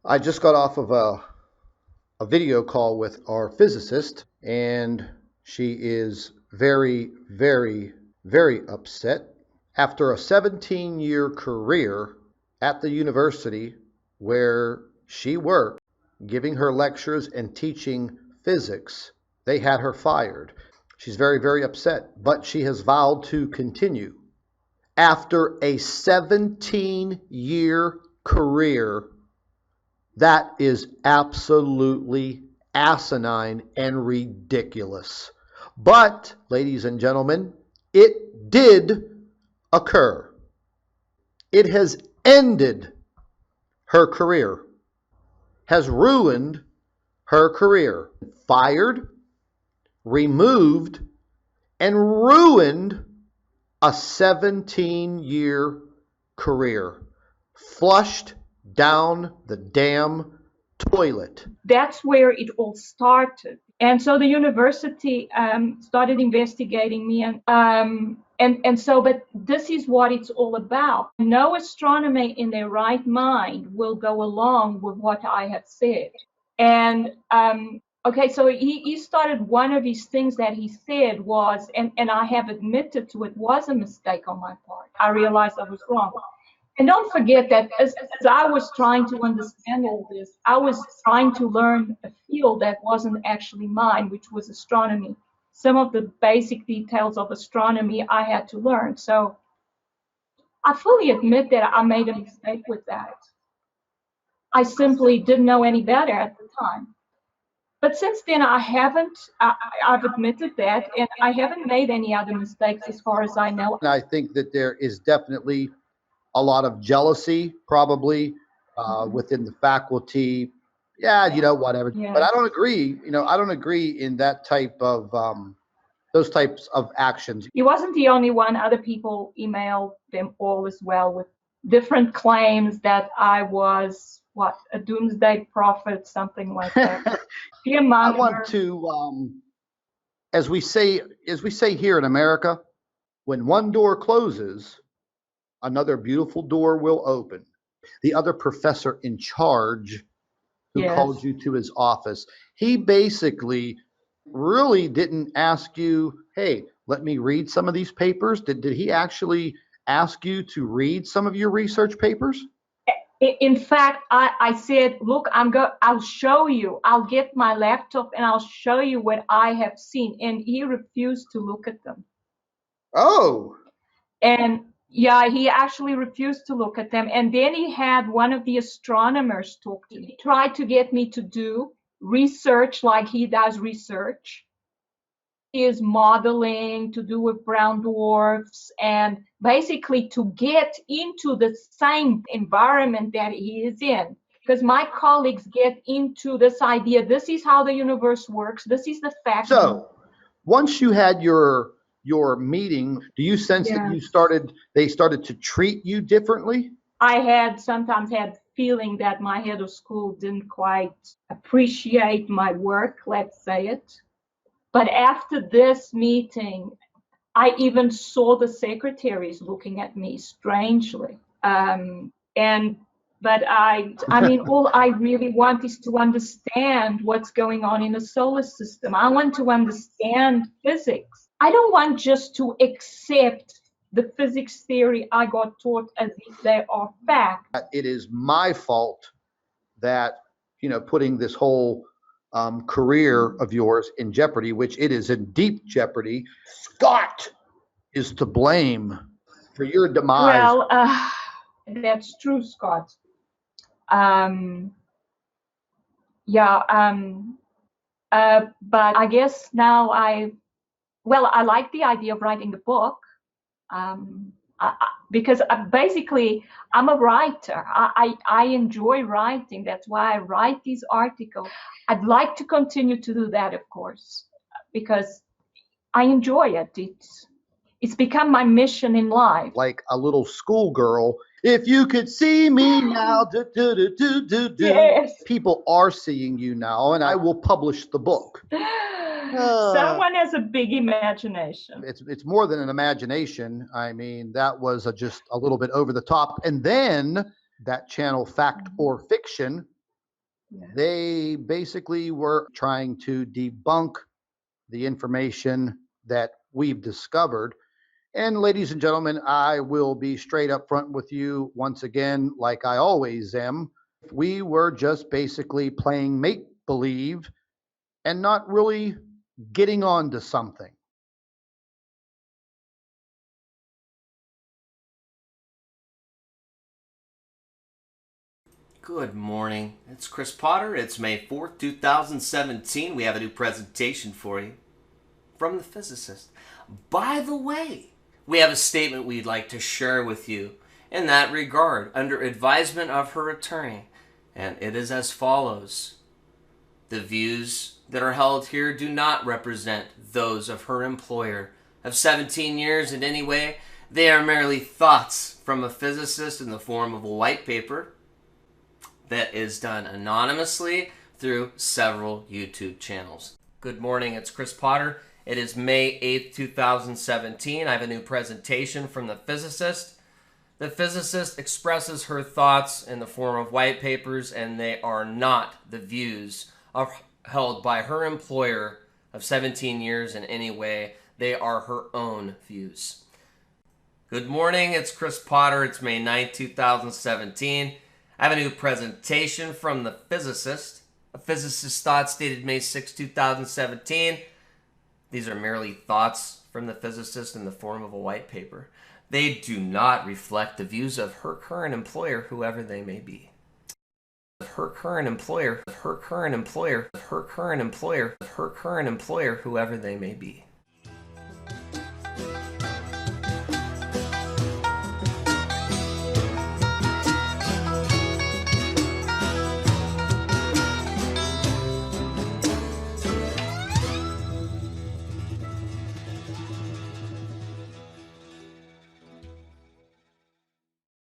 I just got off of a video call with our physicist, and she is very, very, very upset. After a 17-year career at the university where she worked, giving her lectures and teaching physics, they had her fired. She's very, very upset, but she has vowed to continue. After a 17-year career, that is absolutely asinine and ridiculous. But, ladies and gentlemen, it did occur. It has ended her career, has ruined her career. Fired, removed, and ruined a 17-year career. Flushed down the damn toilet. That's where it all started. And so the university started investigating me, but this is what it's all about. No astronomer in their right mind will go along with what I have said. And okay, so he started, one of his things that he said was, and I have admitted to it, was a mistake on my part. I realized I was wrong. And don't forget that as I was trying to understand all this, I was trying to learn a field that wasn't actually mine, which was astronomy. Some of the basic details of astronomy I had to learn. So I fully admit that I made a mistake with that. I simply didn't know any better at the time. But since then, I've admitted that, and I haven't made any other mistakes as far as I know. And I think that there is definitely a lot of jealousy, probably within the faculty. Yeah, whatever. Yeah. But I don't agree. I don't agree in that type of those types of actions. He wasn't the only one. Other people emailed them all as well with different claims that I was a doomsday prophet, something like that. I want to, as we say here in America, when one door closes, another beautiful door will open. The other professor in charge who called you to his office, he basically really didn't ask you, hey, let me read some of these papers. Did he actually ask you to read some of your research papers? In fact, I said, look, I'll show you. I'll get my laptop and I'll show you what I have seen. And he refused to look at them. Oh. And yeah, he actually refused to look at them. And then he had one of the astronomers talk to me, tried to get me to do research like he does research. He is modeling to do with brown dwarfs and basically to get into the same environment that he is in. Because my colleagues get into this idea, this is how the universe works, this is the fact. So once you had your meeting, do you sense that they started to treat you differently? I sometimes had feeling that my head of school didn't quite appreciate my work, let's say it. But after this meeting, I even saw the secretaries looking at me strangely. But I mean, all I really want is to understand what's going on in the solar system. I want to understand physics. I don't want just to accept the physics theory I got taught as if they are fact. It is my fault that, putting this whole career of yours in jeopardy, which it is in deep jeopardy. Scott is to blame for your demise. Well, that's true, Scott. But I guess now I like the idea of writing the book. Because basically I'm a writer. I enjoy writing. That's why I write these articles. I'd like to continue to do that, of course, because I enjoy it. It's become my mission in life. Like a little schoolgirl. If you could see me now, Yes. People are seeing you now, and I will publish the book. Someone has a big imagination. It's more than an imagination. I mean, that was just a little bit over the top. And then that channel, Fact or Fiction, They basically were trying to debunk the information that we've discovered. And ladies and gentlemen, I will be straight up front with you once again, like I always am. We were just basically playing make believe and not really getting on to something. Good morning. It's Chris Potter. It's May 4th, 2017. We have a new presentation for you from the physicist. By the way, we have a statement we'd like to share with you in that regard under advisement of her attorney, and it is as follows. The views that are held here do not represent those of her employer of 17 years in any way. They are merely thoughts from a physicist in the form of a white paper that is done anonymously through several YouTube channels. Good morning, it's Chris Potter. It is May 8th, 2017. I have a new presentation from the physicist. The physicist expresses her thoughts in the form of white papers, and they are not the views held by her employer of 17 years in any way. They are her own views. Good morning, it's Chris Potter. It's May 9th, 2017. I have a new presentation from the physicist. A physicist's thoughts dated May 6, 2017. These are merely thoughts from the physicist in the form of a white paper. They do not reflect the views of her current employer, whoever they may be. Her current employer, whoever they may be.